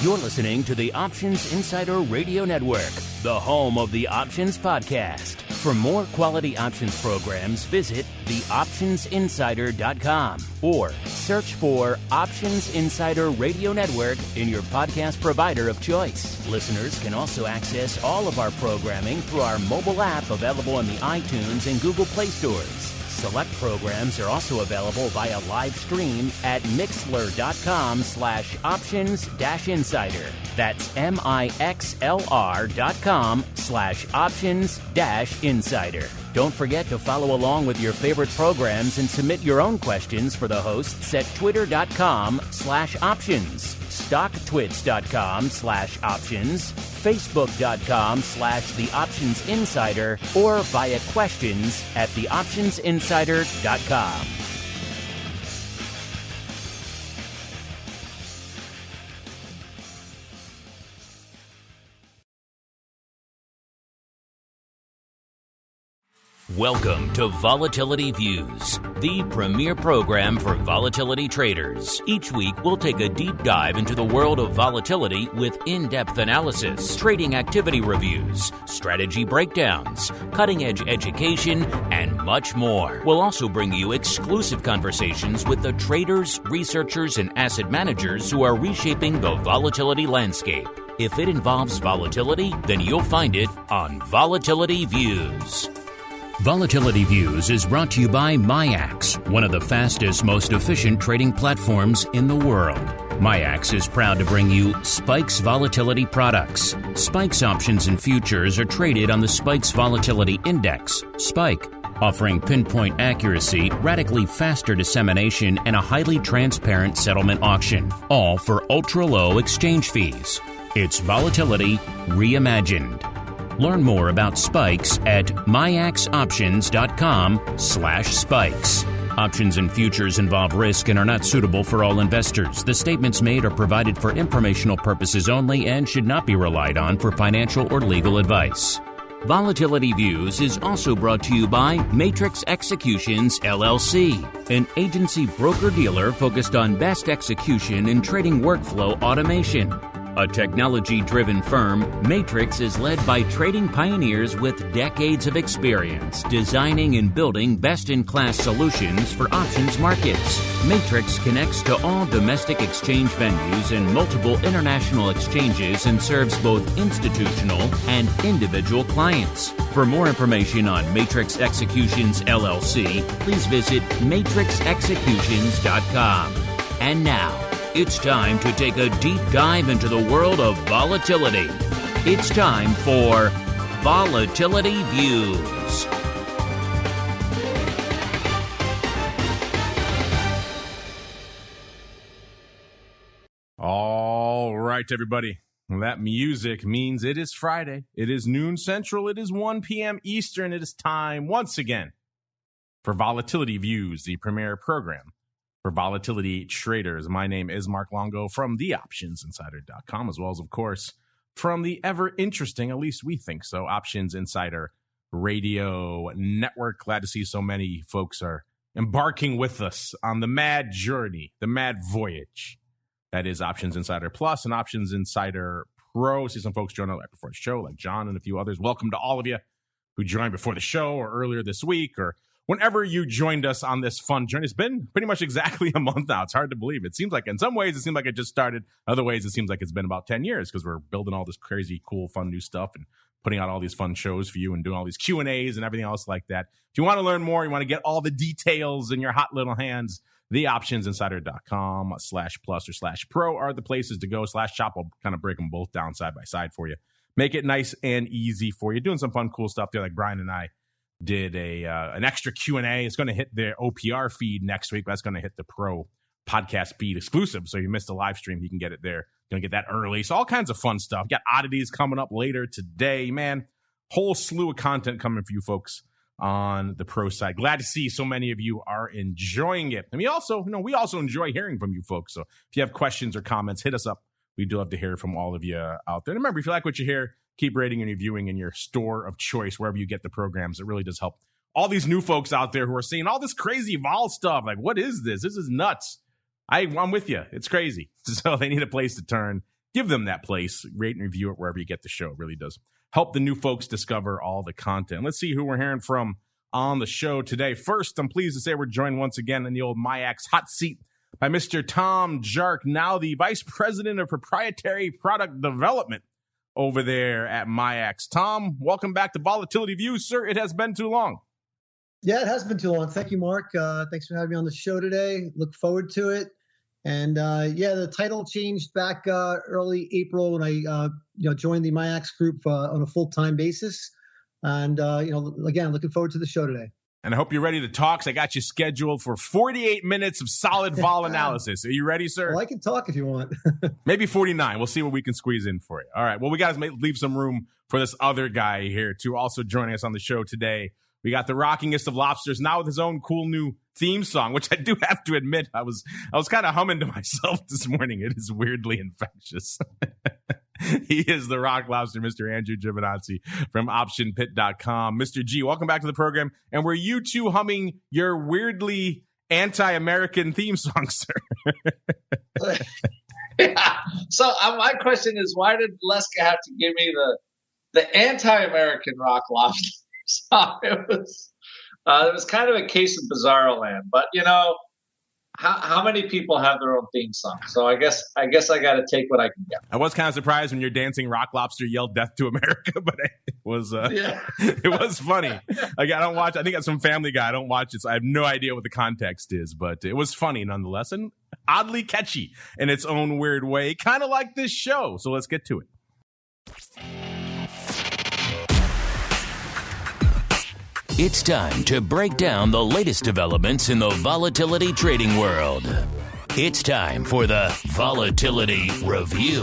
You're listening to the Options Insider Radio Network, the home of the Options Podcast. For more quality options programs, visit theoptionsinsider.com or search for Options Insider Radio Network in your podcast provider of choice. Listeners can also access all of our programming through our mobile app available in the iTunes and Google Play stores. Select programs are also available via live stream at mixlr.com/options-insider. That's mixlr.com/options-insider. Don't forget to follow along with your favorite programs and submit your own questions for the hosts at twitter.com/options, stocktwits.com/options, facebook.com/theoptionsinsider, or via questions at theoptionsinsider.com. Welcome to Volatility Views, the premier program for volatility traders. Each week, we'll take a deep dive into the world of volatility with in-depth analysis, trading activity reviews, strategy breakdowns, cutting-edge education, and much more. We'll also bring you exclusive conversations with the traders, researchers, and asset managers who are reshaping the volatility landscape. If it involves volatility, then you'll find it on Volatility Views. Volatility Views is brought to you by MIAX, one of the fastest, most efficient trading platforms in the world. MIAX is proud to bring you Spikes Volatility products. Spikes options and futures are traded on the Spikes Volatility Index, SPIKE, offering pinpoint accuracy, radically faster dissemination, and a highly transparent settlement auction, all for ultra-low exchange fees. It's volatility reimagined. Learn more about Spikes at miaxoptions.com/spikes. Options and futures involve risk and are not suitable for all investors. The statements made are provided for informational purposes only and should not be relied on for financial or legal advice. Volatility Views is also brought to you by Matrix Executions, LLC, an agency broker-dealer focused on best execution in trading workflow automation. A technology-driven firm, Matrix is led by trading pioneers with decades of experience designing and building best-in-class solutions for options markets. Matrix connects to all domestic exchange venues and multiple international exchanges and serves both institutional and individual clients. For more information on Matrix Executions, LLC, please visit matrixexecutions.com. And now, it's time to take a deep dive into the world of volatility. It's time for Volatility Views. All right, everybody. That music means it is Friday. It is noon Central. It is 1 p.m. Eastern. It is time once again for Volatility Views, the premier program for volatility traders. My name is Mark Longo from theoptionsinsider.com, as well as, of course, from the ever interesting, at least we think so, Options Insider Radio Network. Glad to see so many folks are embarking with us on the mad journey, the mad voyage. That is Options Insider Plus and Options Insider Pro. See some folks join us right before the show, like John and a few others. Welcome to all of you who joined before the show or earlier this week or whenever you joined us on this fun journey. It's been pretty much exactly a month now. It's hard to believe. It seems like in some ways it seems like it just started. Other ways it seems like it's been about 10 years because we're building all this crazy, cool, fun new stuff and putting out all these fun shows for you and doing all these Q&As and everything else like that. If you want to learn more, you want to get all the details in your hot little hands, theoptionsinsider.com/plus/pro are the places to go. /shop. I'll kind of break them both down side by side for you. Make it nice and easy for you. Doing some fun, cool stuff there, like Brian and I did an extra Q&A. It's going to hit the OPR feed next week. That's going to hit the Pro podcast feed exclusive. So if you missed the live stream, you can get it there. Going to get that early. So all kinds of fun stuff. Got oddities coming up later today. Man, whole slew of content coming for you folks on the Pro side. Glad to see so many of you are enjoying it. And we also enjoy hearing from you folks. So if you have questions or comments, hit us up. We do love to hear from all of you out there. And remember, if you like what you hear, keep rating and reviewing in your store of choice, wherever you get the programs. It really does help all these new folks out there who are seeing all this crazy vol stuff. Like, what is this? This is nuts. I'm with you. It's crazy. So they need a place to turn. give them that place. Rate and review it wherever you get the show. It really does help the new folks discover all the content. Let's see who we're hearing from on the show today. First, I'm pleased to say we're joined once again in the old MIAX hot seat by Mr. Tom JARCK, now the Vice President of Proprietary Product Development over there at MIAX. Tom, welcome back to Volatility Views, sir. It has been too long. Yeah, it has been too long. Thank you, Mark. Thanks for having me on the show today. Look forward to it. And the title changed back early April when I joined the MIAX group on a full-time basis. And again, looking forward to the show today. And I hope you're ready to talk. So I got you scheduled for 48 minutes of solid vol analysis. Are you ready, sir? Well, I can talk if you want. Maybe 49. We'll see what we can squeeze in for you. All right. Well, we got to leave some room for this other guy here too. Also joining us on the show today, we got the rockingest of lobsters, now with his own cool new theme song, which I do have to admit, I was kind of humming to myself this morning. It is weirdly infectious. He is the rock lobster, Mr. Andrew GIOVINAZZI from OptionPit.com. Mr. G, welcome back to the program. And were you two humming your weirdly anti-American theme song, sir? Yeah. So my question is, why did Leska have to give me the anti-American rock lobster? So it was kind of a case of bizarro land, but how many people have their own theme song? So I guess I got to take what I can get. I was kind of surprised when your dancing rock lobster yelled "Death to America," but it was it was funny. Like, I don't watch. I think that's some Family Guy. I don't watch it, so I have no idea what the context is, but it was funny nonetheless and oddly catchy in its own weird way, kind of like this show. So let's get to it. It's time to break down the latest developments in the volatility trading world. It's time for the Volatility Review.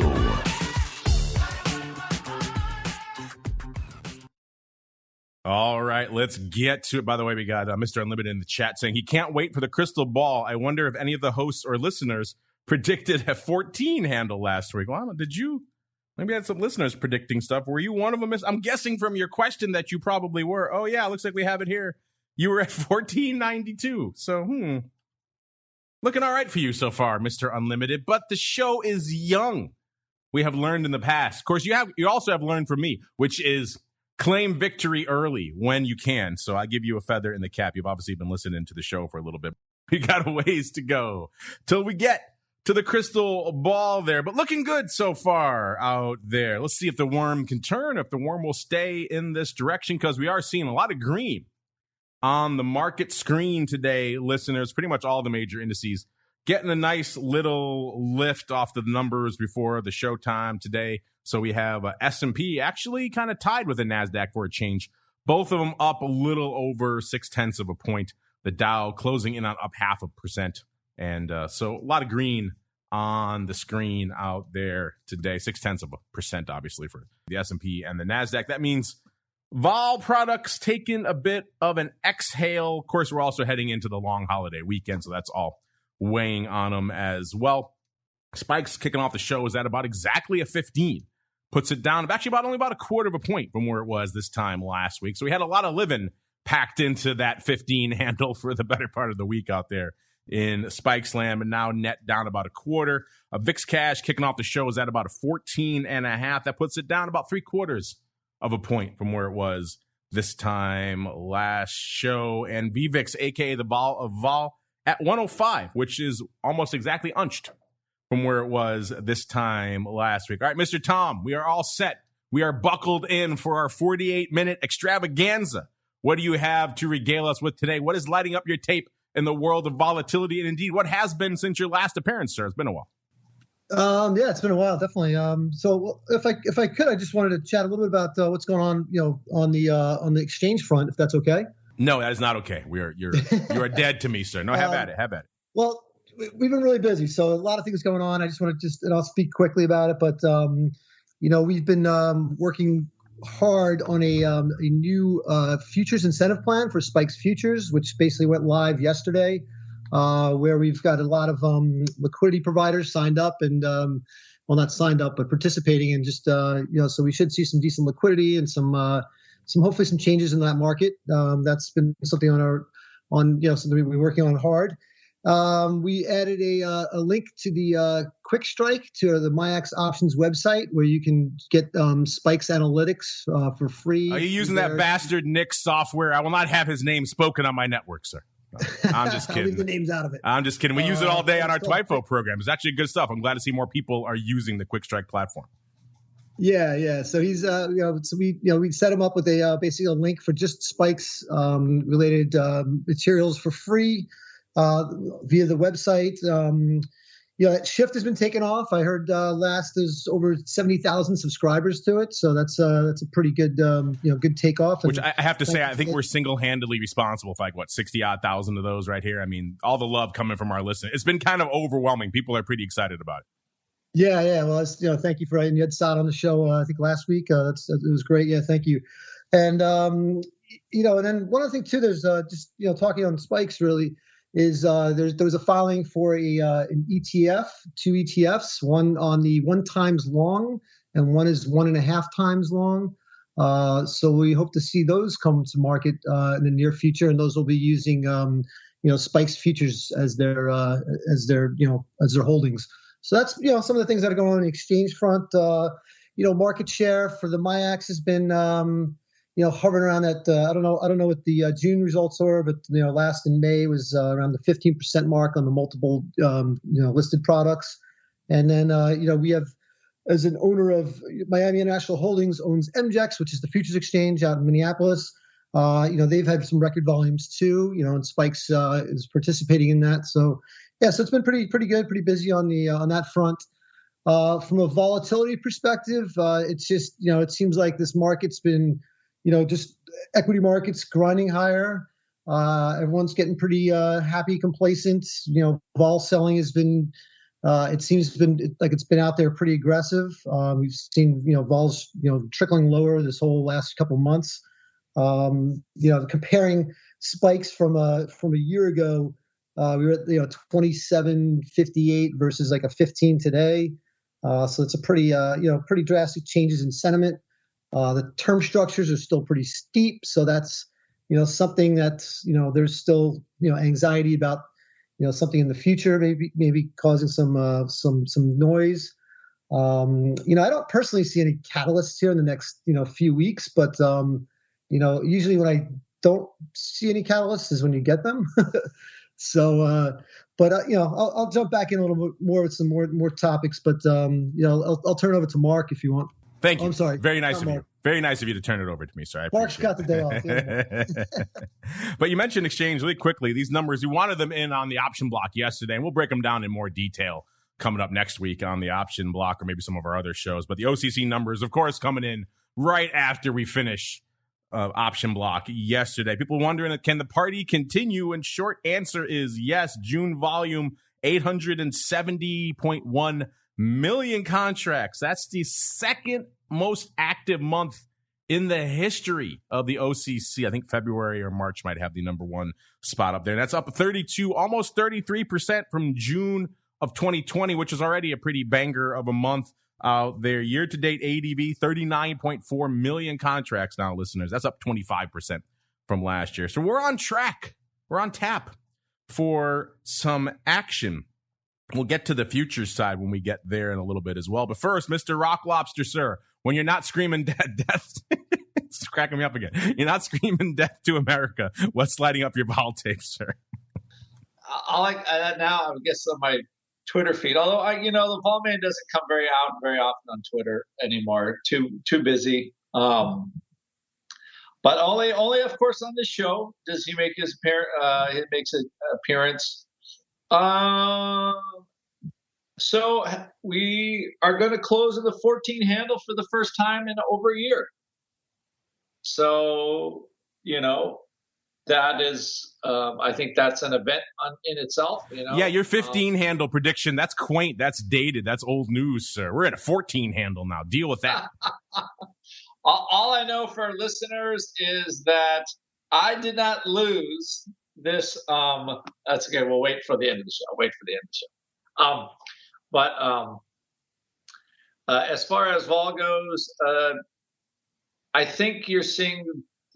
All right, let's get to it. By the way, we got Mr. Unlimited in the chat saying he can't wait for the crystal ball. I wonder if any of the hosts or listeners predicted a 14 handle last week. Well, did you? Maybe I had some listeners predicting stuff. Were you one of them? I'm guessing from your question that you probably were. Oh, yeah, looks like we have it here. You were at 1492. So, looking all right for you so far, Mr. Unlimited. But the show is young. We have learned in the past. Of course, you also have learned from me, which is claim victory early when you can. So I give you a feather in the cap. You've obviously been listening to the show for a little bit. We got a ways to go till we get to the crystal ball there, but looking good so far out there. Let's see if the worm can turn, if the worm will stay in this direction, because we are seeing a lot of green on the market screen today, listeners. Pretty much all the major indices getting a nice little lift off the numbers before the showtime today. So we have S&P actually kind of tied with the NASDAQ for a change. Both of them up a little over 0.6 of a point. The Dow closing in on up 0.5%. And so a lot of green on the screen out there today. 0.6%, obviously, for the S&P and the NASDAQ. That means vol products taking a bit of an exhale. Of course, we're also heading into the long holiday weekend, so that's all weighing on them as well. Spikes kicking off the show is at about exactly a 15. Puts it down actually only about a quarter of a point from where it was this time last week. So we had a lot of living packed into that 15 handle for the better part of the week out there in Spike Slam, and now net down about a quarter. VIX Cash kicking off the show is at about a 14.5. That puts it down about 0.75 of a point from where it was this time last show. And VVIX, aka the Vol of Vol, at 105, which is almost exactly unched from where it was this time last week. All right, Mr. Tom, we are all set. We are buckled in for our 48-minute extravaganza. What do you have to regale us with today? What is lighting up your tape in the world of volatility, and indeed what has been since your last appearance, sir? It's been a while. Yeah, it's been a while, definitely. So if I could, I just wanted to chat a little bit about what's going on, on the exchange front, if that's okay. No, that is not okay. You're dead to me, sir. No, have at it. Well, we've been really busy, so a lot of things going on. I just want to and I'll speak quickly about it, but we've been working hard on a new futures incentive plan for Spike's Futures, which basically went live yesterday, where we've got a lot of liquidity providers signed up and, well, not signed up, but participating, and just, so we should see some decent liquidity and some hopefully some changes in that market. That's been something something we've been working on hard. We added a link to the Quick Strike to the MIAX options website where you can get Spikes analytics for free. Are you using that bastard Nick software? I will not have his name spoken on my network, sir. No, I'm just kidding. I'll leave the names out of it. I'm just kidding. We use it all day on our TWIFO program. It's actually good stuff. I'm glad to see more people are using the Quick Strike platform. Yeah. So he's, so we set him up with basically a link for just Spikes related materials for free via the website. That shift has been taken off. I heard last there's over 70,000 subscribers to it, so that's a pretty good good takeoff. Which I have to say, I think we're single-handedly responsible for 60-odd thousand of those right here. I mean, all the love coming from our listeners. It's been kind of overwhelming. People are pretty excited about it. Yeah. Well, thank you for you had Saad on the show. I think last week. It was great. Yeah, thank you. And and then one other thing too. There's just talking on Spikes really. Is there was a filing for an ETF, two ETFs, one on the 1 times long and one is 1.5 times long. So we hope to see those come to market in the near future, and those will be using Spikes futures as their holdings. So that's some of the things that are going on the exchange front. Market share for the MIAX has been hovering around that. I don't know what the June results are, but last in May was around the 15% mark on the multiple listed products. And then we have, as an owner of Miami International Holdings, owns MJEX, which is the futures exchange out in Minneapolis. They've had some record volumes too. And Spikes is participating in that. So so it's been pretty good, pretty busy on that front. From a volatility perspective, it's just it seems like this market's been just equity markets grinding higher. Everyone's getting pretty happy, complacent. Vol selling has been, it seems like it's been out there pretty aggressive. We've seen vols trickling lower this whole last couple months. Comparing Spikes from a year ago, we were at 27.58 versus like a 15 today. So it's a pretty drastic changes in sentiment. The term structures are still pretty steep, so that's something that there's still anxiety about something in the future, maybe causing some noise. I don't personally see any catalysts here in the next few weeks, but usually when I don't see any catalysts is when you get them. So, I'll jump back in a little bit more with some more topics, but I'll turn it over to Mark if you want. Thank you. Oh, I'm sorry. Very nice of you. Very nice of you to turn it over to me, sir. Mark's got the day off. Yeah. But you mentioned exchange really quickly. These numbers, we wanted them in on the option block yesterday, and we'll break them down in more detail coming up next week on the option block or maybe some of our other shows. But the OCC numbers, of course, coming in right after we finish option block yesterday. People wondering, can the party continue? And short answer is yes. June volume, 870.1 million contracts. That's the second most active month in the history of the OCC. I think February or March might have the number one spot up there. And that's up 32, almost 33% from June of 2020, which is already a pretty banger of a month. Their year-to-date ADV, 39.4 million contracts now, listeners. That's up 25% from last year. So we're on track. We're on tap for some action. We'll get to the futures side when we get there in a little bit as well. But first, Mr. Rock Lobster, sir, when you're not screaming death, it's cracking me up again. You're not screaming death to America. What's lighting up your vol tape, sir? I like now, I guess, on my Twitter feed. Although the Vol Man doesn't come very often on Twitter anymore. Too busy. But only of course on this show does he make his appearance. So we are going to close in the 14 handle for the first time in over a year. So that is, I think that's an event in itself. Yeah, your 15 handle prediction, that's quaint, that's dated, that's old news, sir. We're at a 14 handle now. Deal with that. All I know for listeners is that I did not lose this. That's okay. We'll wait for the end of the show. But as far as vol goes, I think you're seeing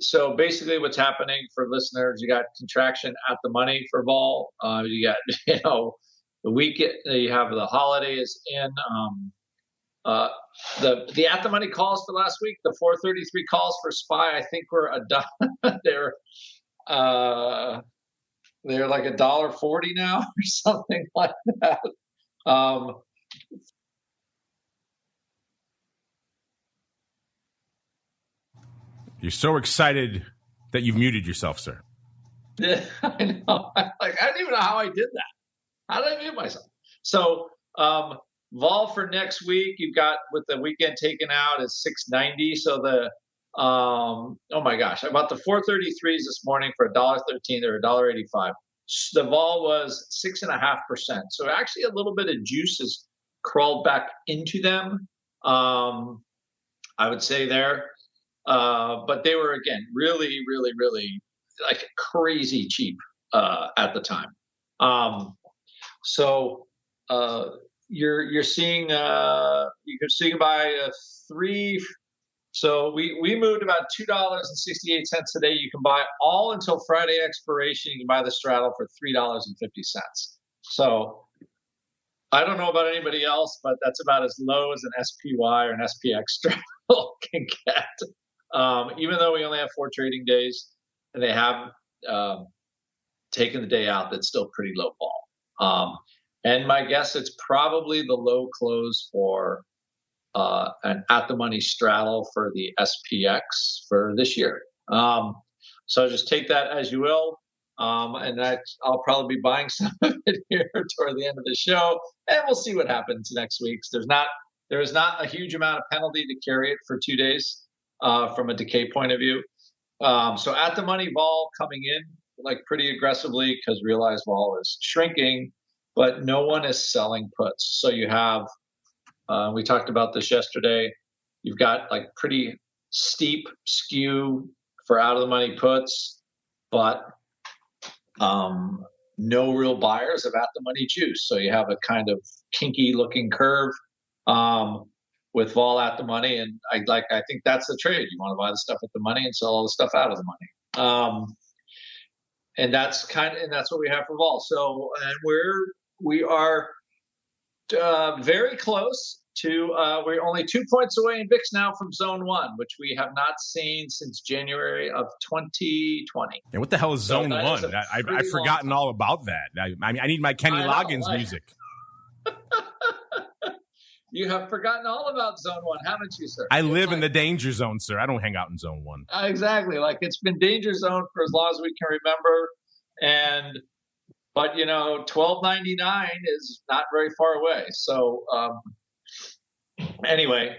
so basically what's happening for listeners, you got contraction at the money for vol. You got, the weekend, you have the holiday is in. The at the money calls for last week, the 433 calls for SPY, I think were they're like $1.40 now or something like that. You're so excited that you've muted yourself, sir. Yeah, I know. I don't even know how I did that. How did I mute myself? So, vol for next week, you've got with the weekend taken out is 690. So oh my gosh, I bought the 433s this morning for $1.13. They're $1.85. The vol was 6.5%. So actually, a little bit of juice has crawled back into them. I would say there, but they were again really, really, really like crazy cheap at the time. So you're seeing you can see by three. So we moved about $2.68 today. You can buy all until Friday expiration. You can buy the straddle for $3.50. So I don't know about anybody else, but that's about as low as an SPY or an SPX straddle can get. Even though we only have 4 trading days and they have taken the day out, that's still pretty low vol. And my guess, it's probably the low close for an at the money straddle for the SPX for this year. So just take that as you will. And I'll probably be buying some of it here toward the end of the show, and we'll see what happens next week. There is not a huge amount of penalty to carry it for 2 days from a decay point of view. So at the money vol coming in like pretty aggressively because realized vol is shrinking, but no one is selling puts. So you have, we talked about this yesterday, you've got like pretty steep skew for out of the money puts, but no real buyers of at the money juice. So you have a kind of kinky looking curve with vol at the money. And I think that's the trade. You want to buy the stuff at the money and sell all the stuff out of the money. And that's what we have for vol. So, and we are very close to, we're only 2 points away in VIX now from zone 1, which we have not seen since January of 2020. And what the hell is zone 1? I've forgotten all about that. I need my Kenny Loggins music. You have forgotten all about zone 1, haven't you, sir? I live in the danger zone, sir. I don't hang out in zone 1. Exactly. Like it's been danger zone for as long as we can remember. But $12.99 is not very far away. So anyway,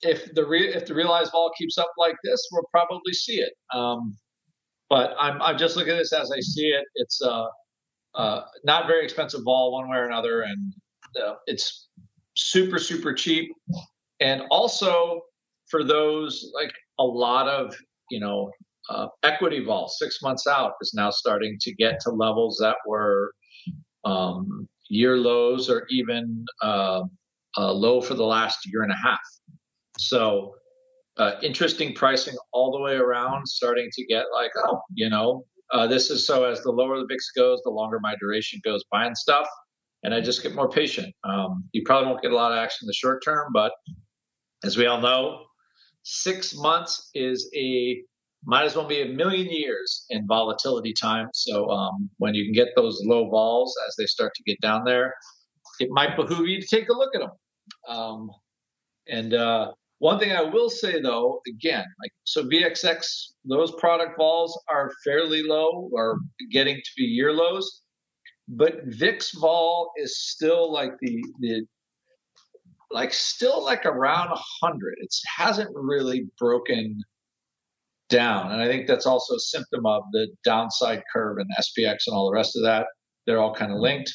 if the realized vol keeps up like this, we'll probably see it. But I'm just looking at this as I see it. It's not very expensive vol one way or another, and it's super, super cheap. And also for those, like a lot of, equity vol 6 months out is now starting to get to levels that were year lows or even low for the last year and a half. So interesting pricing all the way around, starting to get like, this is so as the lower the VIX goes, the longer my duration goes buying stuff. And I just get more patient. You probably won't get a lot of action in the short term, but as we all know, 6 months might as well be a million years in volatility time. So when you can get those low vols as they start to get down there, it might behoove you to take a look at them. One thing I will say though, again, so VXX, those product vols are fairly low or getting to be year lows, but VIX vol is still like still around 100. It hasn't really broken down. And I think that's also a symptom of the downside curve and SPX and all the rest of that. They're all kind of linked.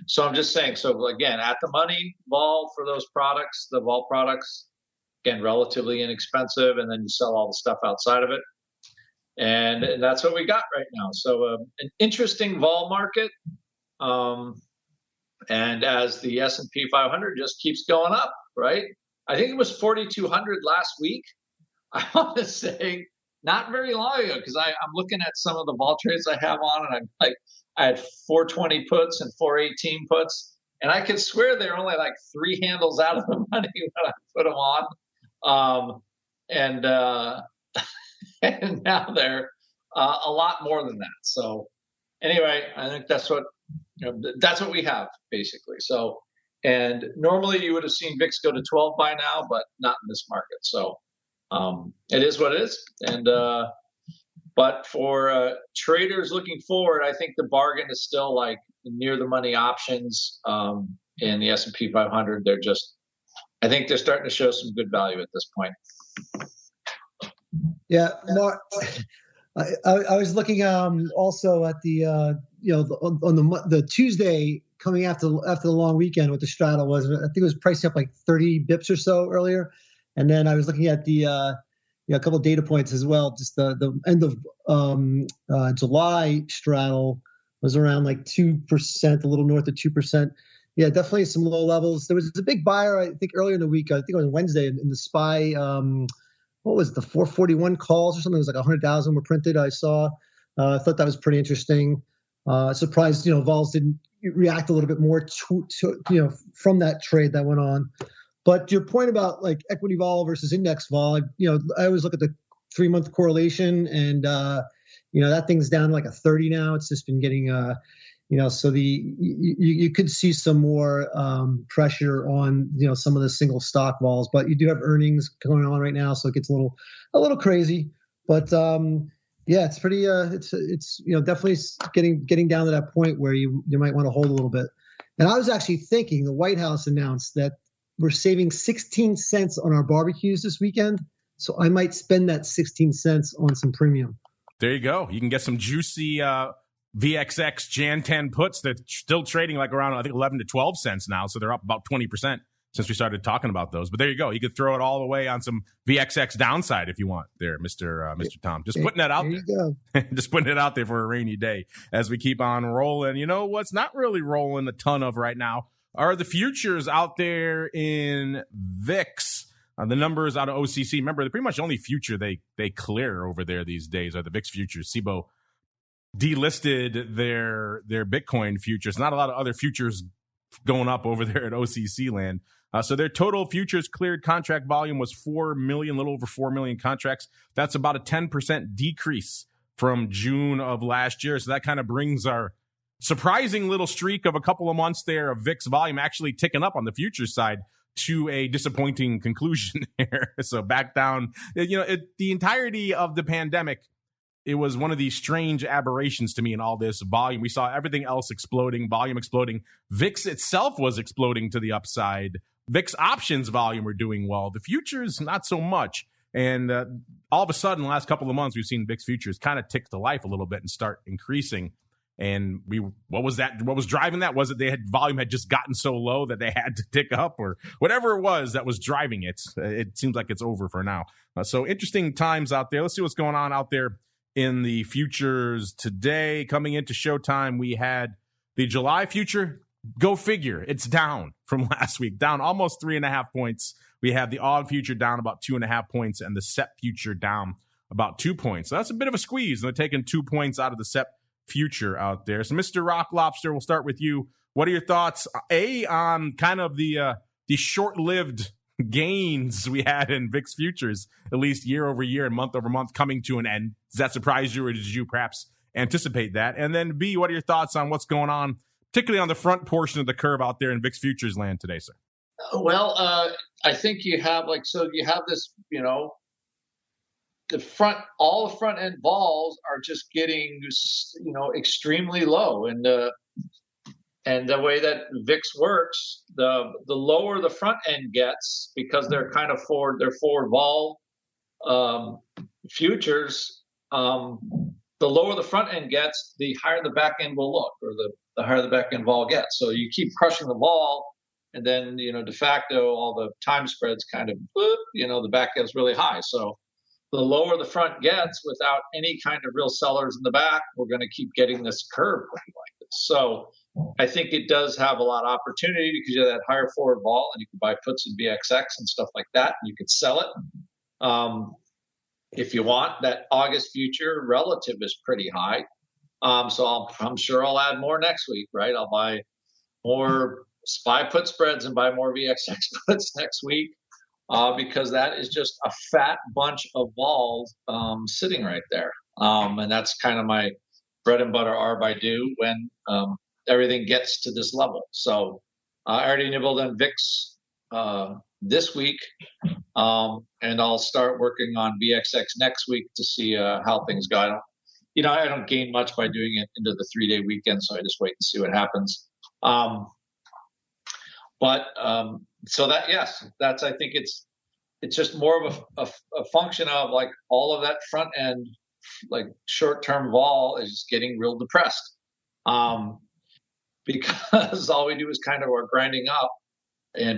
So I'm just saying, so again, at the money vol for those products, the vol products, again, relatively inexpensive. And then you sell all the stuff outside of it. And that's what we got right now. So an interesting vol market. And as the S&P 500 just keeps going up, right? I think it was 4,200 last week. I want to say not very long ago, because I'm looking at some of the vol trades I have on, and I'm like, I had 420 puts and 418 puts, and I could swear they're only like 3 handles out of the money when I put them on. And and now they're a lot more than that. So anyway, I think that's what we have basically. So, and normally you would have seen VIX go to 12 by now, but not in this market. So it is what it is. And but for traders looking forward, I think the bargain is still like near the money options in the S&P 500. I think they're starting to show some good value at this point. Yeah, Mark, I was looking also at the on the Tuesday coming after the long weekend, what the straddle was. I think it was pricing up like 30 bips or so earlier, and then I was looking at the a couple of data points as well. Just the end of July straddle was around like 2%, a little north of 2%. Yeah, definitely some low levels. There was a big buyer, I think, earlier in the week. I think it was Wednesday in the SPY. What was it, the 441 calls or something? It was like 100,000 were printed. I saw. I thought that was pretty interesting. Surprised, vols didn't react a little bit more to from that trade that went on. But your point about like equity vol versus index vol, I always look at the 3-month correlation, and that thing's down to like a 30 now. It's just been getting so you could see some more pressure on some of the single stock vols, but you do have earnings going on right now, so it gets a little crazy. But yeah, it's pretty it's definitely getting down to that point where you might want to hold a little bit. And I was actually thinking the White House announced that we're saving 16 cents on our barbecues this weekend, so I might spend that 16 cents on some premium. There you go. You can get some juicy VXX Jan 10 puts. They're still trading like around, I think, 11 to 12 cents now. So they're up about 20% since we started talking about those. But there you go. You could throw it all the way on some VXX downside if you want there, Mr. Tom. Just putting that out there. You go. Just putting it out there for a rainy day as we keep on rolling. You know what's not really rolling a ton of right now are the futures out there in VIX. The numbers out of OCC. Remember, the pretty much only future they clear over there these days are the VIX futures. SIBO delisted their Bitcoin futures. Not a lot of other futures going up over there at OCC land. So their total futures cleared contract volume was 4 million, a little over 4 million contracts. That's about a 10% decrease from June of last year. So that kind of brings our surprising little streak of a couple of months there of VIX volume actually ticking up on the futures side to a disappointing conclusion there. So back down, the entirety of the pandemic, it was one of these strange aberrations to me in all this volume. We saw everything else exploding, volume exploding. VIX itself was exploding to the upside. VIX options volume were doing well. The futures, not so much. And all of a sudden, the last couple of months, we've seen VIX futures kind of tick to life a little bit and start increasing. And what was that? What was driving that? Was it volume had just gotten so low that they had to tick up, or whatever it was that was driving it? It seems like it's over for now. So interesting times out there. Let's see what's going on out there in the futures today. Coming into showtime, we had the July future. Go figure. It's down from last week, down almost 3.5 points. We have the Aug future down about 2.5 points, and the SEP future down about 2 points. So that's a bit of a squeeze. They're taking 2 points out of the SEP future out there. So Mr. Rock Lobster, we'll start with you. What are your thoughts, on kind of the short-lived gains we had in VIX futures, at least year over year and month over month, coming to an end? Does that surprise you, or did you perhaps anticipate that? And then B, what are your thoughts on what's going on, particularly on the front portion of the curve out there in VIX futures land today, sir? Well, I think you have you have this, all the front end vols are just getting, extremely low. And the way that VIX works, the lower the front end gets, because they're kind of forward vol futures, the lower the front end gets, the higher the back end will look, or the higher the back end vol gets. So you keep crushing the vol, and then, de facto, all the time spreads kind of, the back end's really high. So the lower the front gets without any kind of real sellers in the back, we're going to keep getting this curve going like this. So I think it does have a lot of opportunity, because you have that higher forward vol, and you can buy puts in VXX and stuff like that, and you could sell it. if you want, that August future relative is pretty high. So I'm sure I'll add more next week, right? I'll buy more SPY put spreads and buy more VXX puts next week, because that is just a fat bunch of balls sitting right there. And that's kind of my bread and butter arb I do when everything gets to this level. So I already nibbled on VIX this week, and I'll start working on VXX next week to see how things go. I don't gain much by doing it into the 3-day weekend, so I just wait and see what happens. So that, yes, that's, I think it's just more of a function of like all of that front end, like short-term vol is just getting real depressed. Because all we do is kind of are grinding up.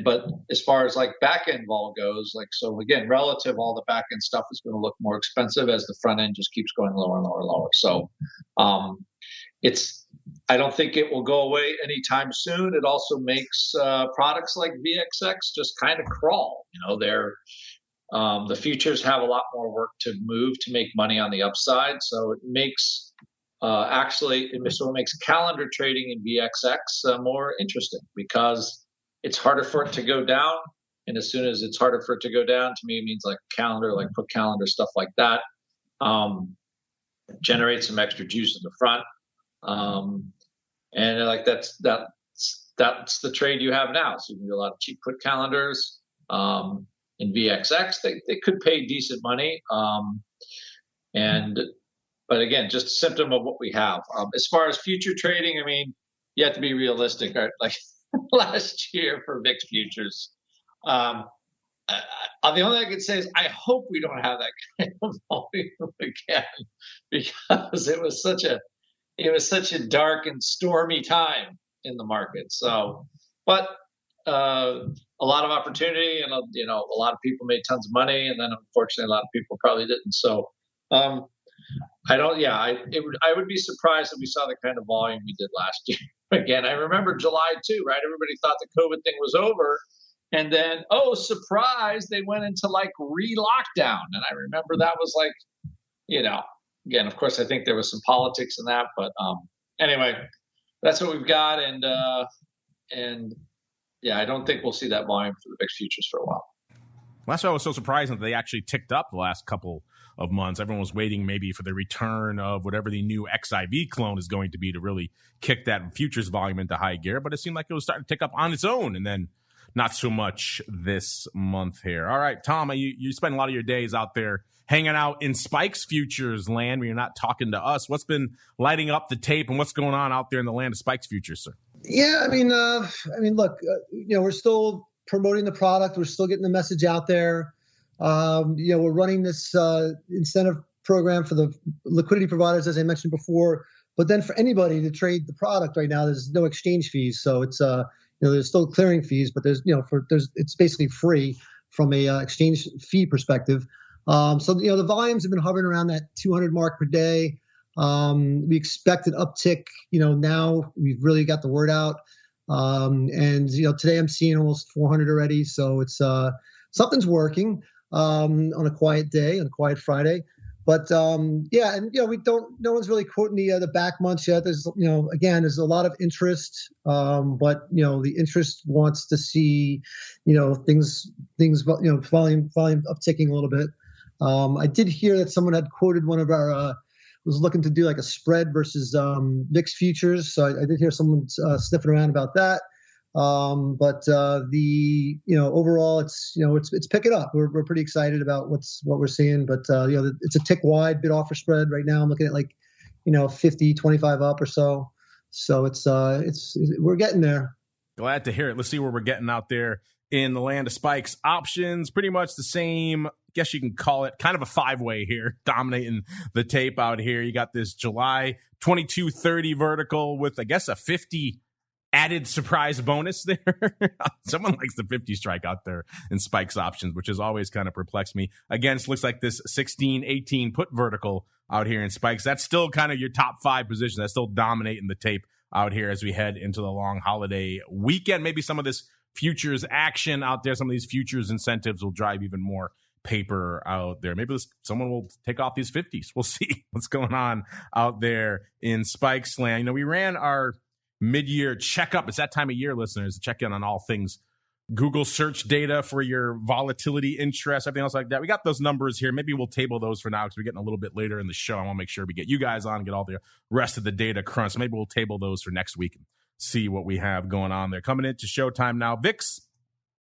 But as far as like back end vol goes, like, so again, relative, all the back end stuff is going to look more expensive as the front end just keeps going lower and lower and lower. So, I don't think it will go away anytime soon. It also makes products like VXX just kind of crawl. The futures have a lot more work to move to make money on the upside. So it makes it makes calendar trading in VXX more interesting, because it's harder for it to go down. And as soon as it's harder for it to go down, to me, it means like calendar, like put calendar, stuff like that, generate some extra juice in the front. And like that's the trade you have now. So you can do a lot of cheap put calendars in VXX. They could pay decent money. But again, just a symptom of what we have. As far as future trading, I mean, you have to be realistic. Right? Like last year for VIX futures, the only thing I could say is I hope we don't have that kind of volume again, because it was such a dark and stormy time in the market. So, but a lot of opportunity, and a lot of people made tons of money, and then unfortunately a lot of people probably didn't. So, I would be surprised if we saw the kind of volume we did last year. Again, I remember July too, right? Everybody thought the COVID thing was over. And then, oh, surprise, they went into like re-lockdown. And I remember that was like, again, of course, I think there was some politics in that. But anyway, that's what we've got. And yeah, I don't think we'll see that volume for the VIX futures for a while. Well, that's why I was so surprised that they actually ticked up the last couple of months. Everyone was waiting maybe for the return of whatever the new XIV clone is going to be to really kick that futures volume into high gear. But it seemed like it was starting to tick up on its own, and then not so much this month here. All right, Tom, you spend a lot of your days out there hanging out in Spikes futures land when you're not talking to us. What's been lighting up the tape, and what's going on out there in the land of Spikes futures, sir? Yeah, I mean, look, we're still promoting the product. We're still getting the message out there. We're running this incentive program for the liquidity providers, as I mentioned before. But then for anybody to trade the product right now, there's no exchange fees. So it's there's still clearing fees, but it's basically free from a exchange fee perspective. So the volumes have been hovering around that 200 mark per day. We expect an uptick. Now we've really got the word out. And today I'm seeing almost 400 already. So it's something's working on a quiet day, on a quiet Friday. But no one's really quoting the back months yet. There's again, there's a lot of interest, but the interest wants to see things volume upticking a little bit. I did hear that someone had quoted one of our was looking to do like a spread versus VIX futures. So I did hear someone sniffing around about that. But overall it's picking up. We're pretty excited about what we're seeing, but it's a tick wide bid offer spread right now. I'm looking at like 50, 25 up or so. So we're getting there. Glad to hear it. Let's see where we're getting out there in the land of Spikes. Options pretty much the same. Guess you can call it kind of a 5-way here, dominating the tape out here. You got this July 2230 vertical with, I guess, a 50 added surprise bonus there. Someone likes the 50 strike out there in Spikes options, which has always kind of perplexed me. Again, it looks like this 16-18 put vertical out here in Spikes. That's still kind of your top 5 position. That's still dominating the tape out here as we head into the long holiday weekend. Maybe some of this futures action out there, some of these futures incentives will drive even more paper out there. Maybe someone will take off these 50s. We'll see what's going on out there in Spikes land. You know, we ran our mid-year checkup. It's that time of year, listeners, to check in on all things Google search data for your volatility interest, everything else like that. We got those numbers here. Maybe we'll table those for now because we're getting a little bit later in the show. I want to make sure we get you guys on and get all the rest of the data crunch. So maybe we'll table those for next week and see what we have going on there. Coming into showtime now, VIX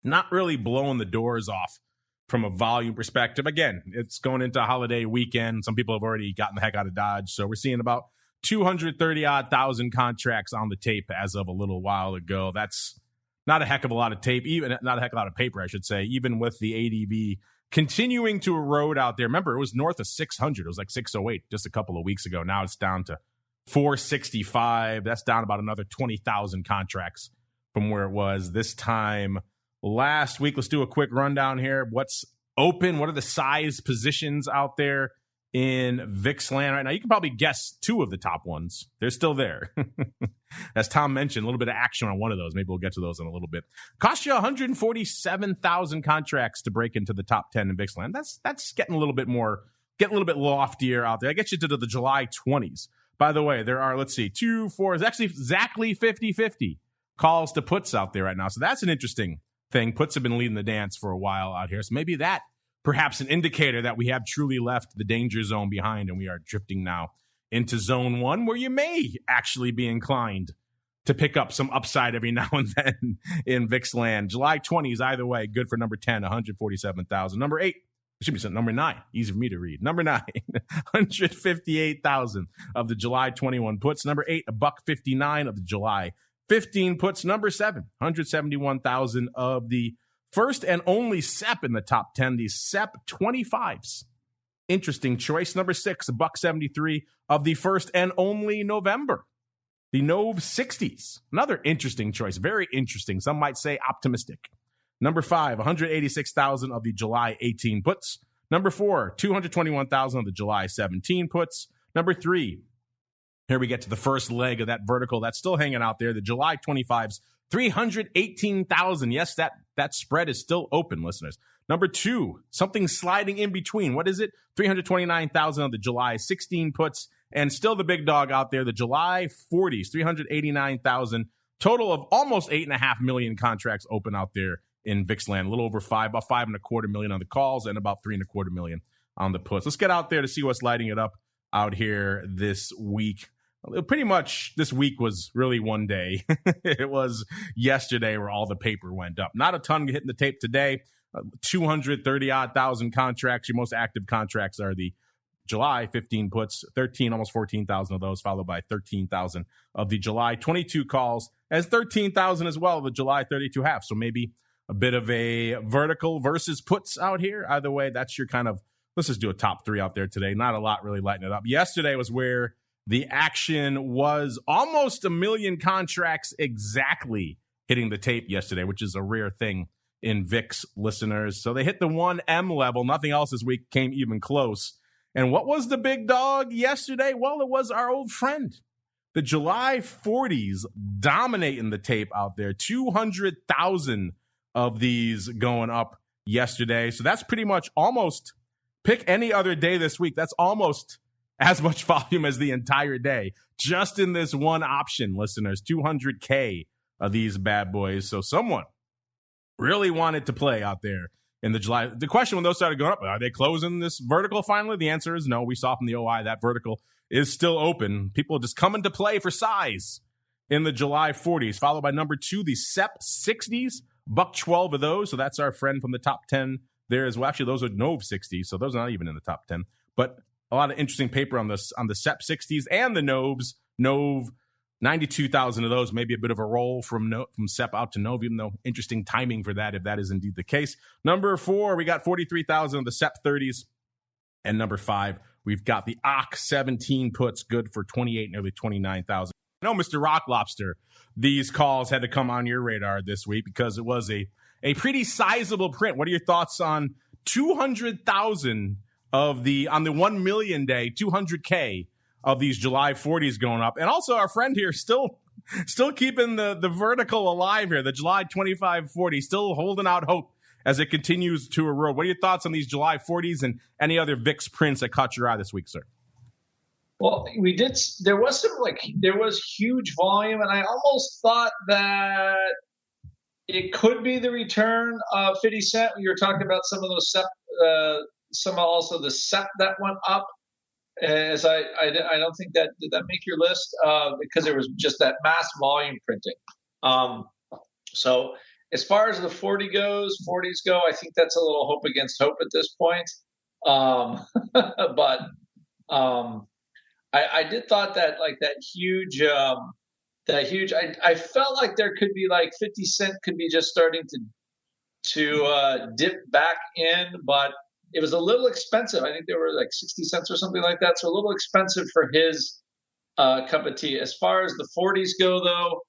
not really blowing the doors off from a volume perspective. Again, it's going into a holiday weekend. Some people have already gotten the heck out of Dodge. So we're seeing about 230,000 contracts on the tape as of a little while ago. That's not a heck of a lot of tape, even not a heck of a lot of paper, I should say, even with the ADV continuing to erode out there. Remember, it was north of 600. It was like 608 just a couple of weeks ago. Now it's down to 465. That's down about another 20,000 contracts from where it was this time last week. Let's do a quick rundown here. What's open? What are the size positions out there in VIX land right now? You can probably guess two of the top ones. They're still there. As Tom mentioned, a little bit of action on one of those. Maybe we'll get to those in a little bit. Cost you 147,000 contracts to break into the top 10 in VIX land. That's getting a little bit loftier out there. I get you to the July 20s. By the way, there are, let's see, 2, 4, it's actually exactly 50-50 calls to puts out there right now. So that's an interesting thing. Puts have been leading the dance for a while out here. So maybe that perhaps an indicator that we have truly left the danger zone behind and we are drifting now into zone one, where you may actually be inclined to pick up some upside every now and then in VIX land. July 20s, either way, good for number 10, 147,000. Number 8, should be number 9, easy for me to read. Number 9, 158,000 of the July 21 puts. Number 8, $1.59 of the July 15 puts. Number 7, 171,000 of the first and only SEP in the top 10, the SEP 25s. Interesting choice. Number 6, $1.73 of the first and only November, the Nov 60s. Another interesting choice. Very interesting. Some might say optimistic. Number 5, 186,000 of the July 18 puts. Number 4, 221,000 of the July 17 puts. Number 3, here we get to the first leg of that vertical that's still hanging out there, the July 25s, 318,000. Yes, that spread is still open, listeners. Number 2, something sliding in between. What is it? 329,000 of the July 16 puts, and still the big dog out there, the July 40s, 389,000. Total of almost 8.5 million contracts open out there in VIX land. A little over 5, about 5.25 million on the calls and about 3.25 million on the puts. Let's get out there to see what's lighting it up out here this week. Pretty much this week was really one day. It was yesterday where all the paper went up. Not a ton hitting the tape today. 230,000 contracts. Your most active contracts are the July 15 puts, 13, almost 14,000 of those, followed by 13,000 of the July 22 calls, as 13,000 as well of the July 32 half. So maybe a bit of a vertical versus puts out here. Either way, that's your kind of, let's just do a top 3 out there today. Not a lot really lighting it up. Yesterday was where the action was almost 1 million contracts exactly hitting the tape yesterday, which is a rare thing in VIX, listeners. So they hit the 1M level. Nothing else this week came even close. And what was the big dog yesterday? Well, it was our old friend, the July 40s, dominating the tape out there. 200,000 of these going up yesterday. So that's pretty much almost, pick any other day this week, that's almost as much volume as the entire day, just in this one option, listeners. 200K of these bad boys. So someone really wanted to play out there in the July. The question when those started going up, are they closing this vertical finally? The answer is no. We saw from the OI that vertical is still open. People just coming to play for size in the July 40s, followed by number 2, the SEP 60s, $1.12 of those. So that's our friend from the top 10 there as well. Actually, those are Nov 60s, so those are not even in the top 10. But a lot of interesting paper on the SEP 60s and the Novs. Nov, 92,000 of those, maybe a bit of a roll from SEP out to Nov, even though interesting timing for that, if that is indeed the case. Number 4, we got 43,000 of the SEP 30s. And number 5, we've got the OC 17 puts, good for 28, nearly 29,000. I know, Mr. Rock Lobster, these calls had to come on your radar this week because it was a pretty sizable print. What are your thoughts on 200,000 of the, on the 1 million day, 200K of these July 40s going up? And also our friend here still keeping the vertical alive here, the July 25-40, still holding out hope as it continues to erode. What are your thoughts on these July 40s and any other VIX prints that caught your eye this week, sir? Well, there was huge volume, and I almost thought that it could be the return of 50 Cent. You were talking about some of those also the SEP that went up. As I don't think did that make your list because there was just that mass volume printing. So as far as the 40s go, I think that's a little hope against hope at this point. But I did thought that like that huge. I felt like there could be like 50 Cent could be just starting to dip back in, but it was a little expensive. I think they were like 60 cents or something like that. So a little expensive for his cup of tea. As far as the 40s go, though,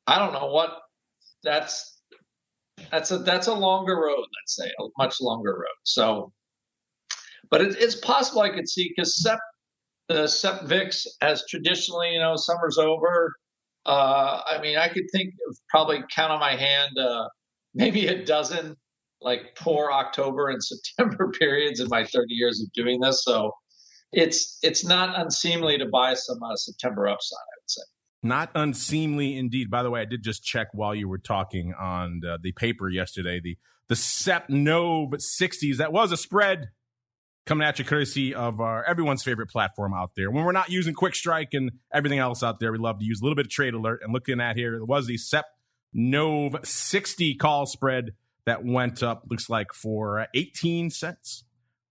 I don't know what that's a longer road, let's say, a much longer road. So, but it's possible I could see because the SEP VIX has traditionally, summer's over. I mean, I could think of probably count on my hand, maybe a dozen like poor October and September periods in my 30 years of doing this. So it's not unseemly to buy some September upside, I would say. Not unseemly indeed. By the way, I did just check while you were talking on the paper yesterday, the SEP Nov 60s. That was a spread coming at you courtesy of everyone's favorite platform out there. When we're not using Quick Strike and everything else out there, we love to use a little bit of Trade Alert. And looking at here, it was the SEP Nov 60 call spread that went up, looks like, for 18 cents.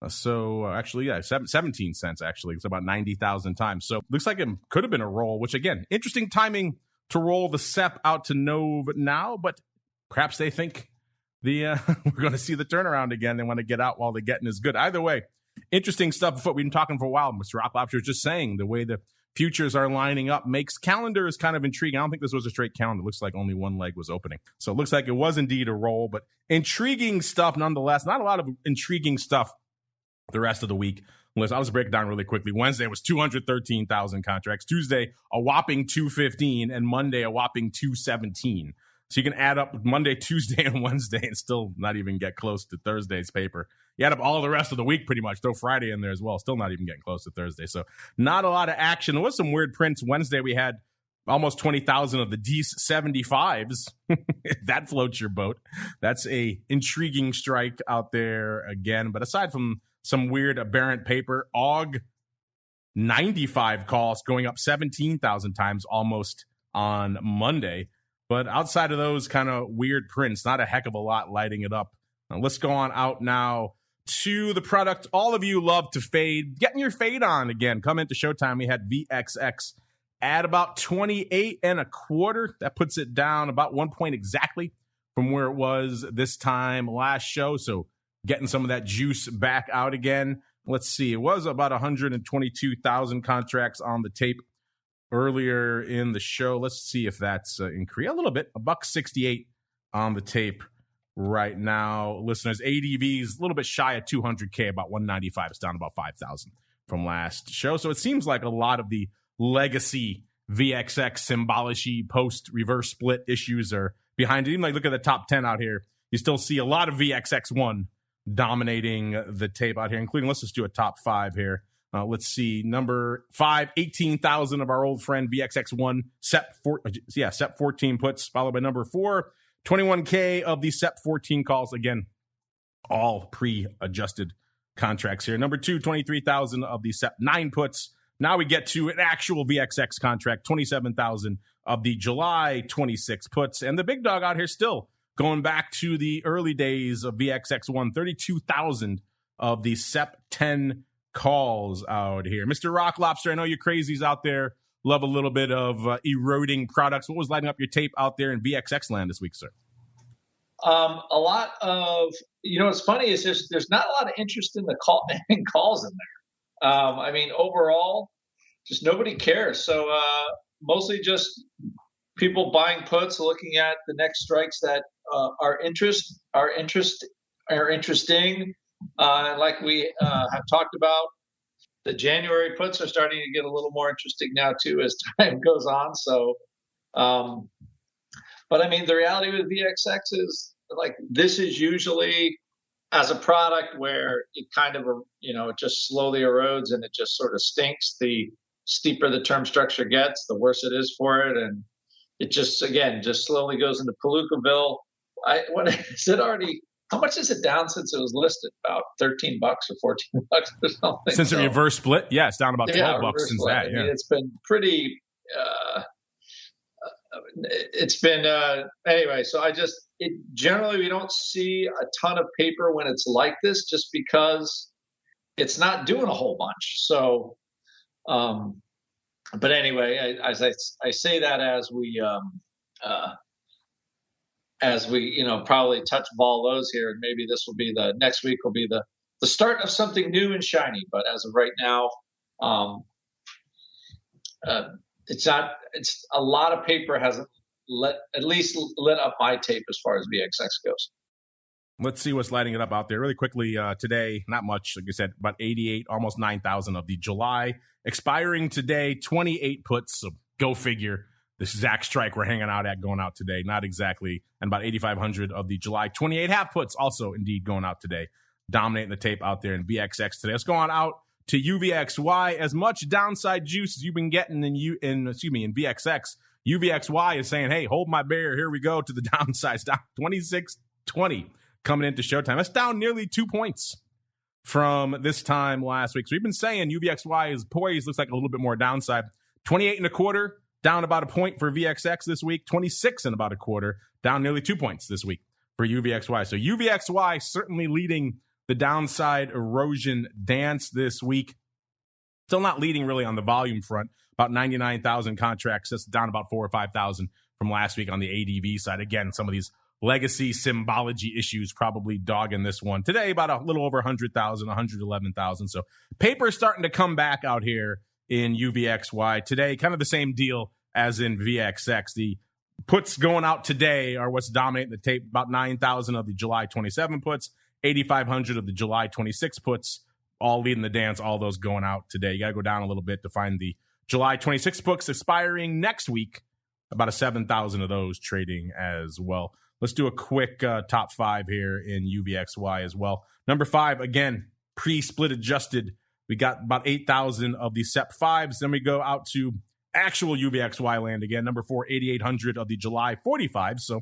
Actually, 17 cents, actually. It's about 90,000 times. So looks like it could have been a roll, which, again, interesting timing to roll the SEP out to Nov now, but perhaps they think we're going to see the turnaround again. They want to get out while the getting is good. Either way, interesting stuff. We've been talking for a while. Mr. Rock Lobster was just saying the way the futures are lining up makes calendar is kind of intriguing. I don't think this was a straight calendar. It looks like only one leg was opening. So it looks like it was indeed a roll, but intriguing stuff nonetheless. Not a lot of intriguing stuff the rest of the week. I'll just break it down really quickly. Wednesday was 213,000 contracts. Tuesday, a whopping 215, and Monday, a whopping 217. So you can add up Monday, Tuesday, and Wednesday and still not even get close to Thursday's paper. You add up all the rest of the week pretty much. Throw Friday in there as well. Still not even getting close to Thursday. So not a lot of action. There was some weird prints. Wednesday, we had almost 20,000 of the D75s. If that floats your boat. That's a intriguing strike out there again. But aside from some weird aberrant paper, AUG 95 calls going up 17,000 times almost on Monday. But outside of those kind of weird prints, not a heck of a lot lighting it up. Now, let's go on out now to the product all of you love to fade. Getting your fade on again. Come into Showtime, we had VXX at about 28 1/4. That puts it down about 1 point exactly from where it was this time last show. So getting some of that juice back out again. Let's see. It was about 122,000 contracts on the tape earlier in the show. Let's see if that's increased a little bit. $168 on the tape right now. Listeners, ADV's a little bit shy of 200K, about 195. It's down about 5,000 from last show. So it seems like a lot of the legacy VXX symbology post reverse split issues are behind it. Even like look at the top 10 out here. You still see a lot of VXX1 dominating the tape out here, including, let's just do a top 5 here. Let's see, number 5, 18,000 of our old friend VXX1 SEP 14 puts, followed by number 4, 21K of the SEP 14 calls. Again, all pre-adjusted contracts here. Number 2, 23,000 of the SEP 9 puts. Now we get to an actual VXX contract, 27,000 of the July 26 puts. And the big dog out here still going back to the early days of VXX1, 32,000 of the SEP 10 calls out here. Mr. Rock Lobster, I know you crazies out there love a little bit of eroding products. What was lighting up your tape out there in VXX land this week, sir? A lot of, what's funny is there's not a lot of interest in calls in there. I mean, overall, just nobody cares. So mostly just people buying puts, looking at the next strikes that are interesting. Like we have talked about, the January puts are starting to get a little more interesting now too as time goes on. So But I mean, the reality with VXX is like this is usually as a product where it kind of, it just slowly erodes and it just sort of stinks. The steeper the term structure gets, the worse it is for it. And it just, again, just slowly goes into Palookaville. What is it already? How much is it down since it was listed? About $13 or $14 or something. Since the reverse split? Yeah, it's down about $12 since split. that. Yeah. I mean, it's been pretty, anyway, so generally we don't see a ton of paper when it's like this just because it's not doing a whole bunch. So, but anyway, I say that as we probably touch vol lows here, and maybe this will be next week will be the start of something new and shiny. But as of right now, it's a lot of paper hasn't at least lit up my tape as far as VXX goes. Let's see what's lighting it up out there really quickly today. Not much, like I said, about 88, almost 9,000 of the July expiring today. 28 puts. So go figure. This Zach strike we're hanging out at going out today. Not exactly. And about 8,500 of the July 28 half puts also indeed going out today. Dominating the tape out there in VXX today. Let's go on out to UVXY. As much downside juice as you've been getting in VXX, UVXY is saying, hey, hold my bear. Here we go to the downside. Down 26.20 coming into showtime. That's down nearly 2 points from this time last week. So we've been saying UVXY is poised, looks like a little bit more downside. 28.25, down about a point for VXX this week. 26 and about a quarter, down nearly 2 points this week for UVXY. So UVXY certainly leading the downside erosion dance this week. Still not leading really on the volume front. About 99,000 contracts. That's down about 4,000 or 5,000 from last week on the ADV side. Again, some of these legacy symbology issues probably dogging this one. Today, about a little over 100,000, 111,000. So paper starting to come back out here in UVXY. Today, kind of the same deal as in VXX. The puts going out today are what's dominating the tape. About 9,000 of the July 27 puts, 8,500 of the July 26 puts, all leading the dance, all those going out today. You got to go down a little bit to find the July 26 books expiring next week. About 7,000 of those trading as well. Let's do a quick top five here in UVXY as well. Number 5, again, pre-split adjusted. We got about 8,000 of the SEP 5s. Then we go out to actual UVXY land again. Number 4, 8,800 of the July 45s. So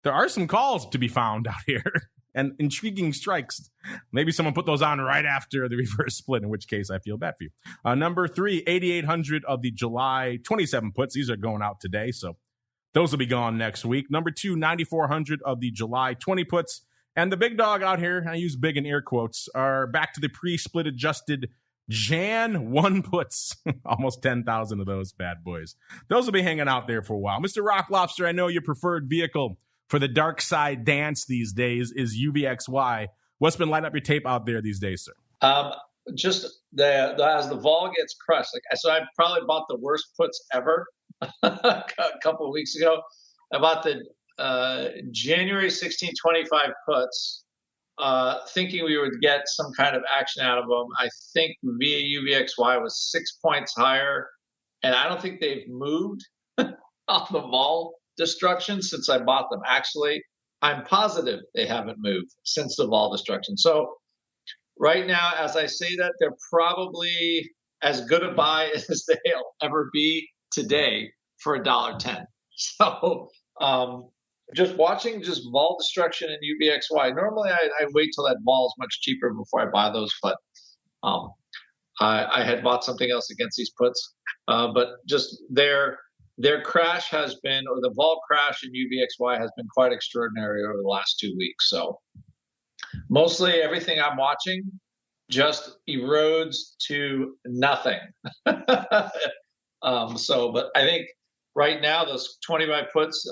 there are some calls to be found out here and intriguing strikes. Maybe someone put those on right after the reverse split, in which case I feel bad for you. Number 3, 8,800 of the July 27 puts. These are going out today, so those will be gone next week. Number 2, 9,400 of the July 20 puts. And the big dog out here, I use big in air quotes, are back to the pre-split adjusted Jan 1 puts. Almost 10,000 of those bad boys. Those will be hanging out there for a while. Mr. Rock Lobster, I know your preferred vehicle for the dark side dance these days is UVXY. What's been lighting up your tape out there these days, sir? Just as the vol gets crushed. So I probably bought the worst puts ever a couple of weeks ago. I bought the January 1625 puts, thinking we would get some kind of action out of them. I think via UVXY was 6 points higher, and I don't think they've moved on the vol destruction since I bought them. Actually, I'm positive they haven't moved since the vol destruction. So right now, as I say that, they're probably as good a buy as they'll ever be today for $1.10. So just watching just vol destruction in UVXY. Normally, I wait till that vol is much cheaper before I buy those, but I had bought something else against these puts. But just their crash has been, or the vol crash in UVXY has been quite extraordinary over the last 2 weeks. So mostly everything I'm watching just erodes to nothing. But I think right now, those 25 puts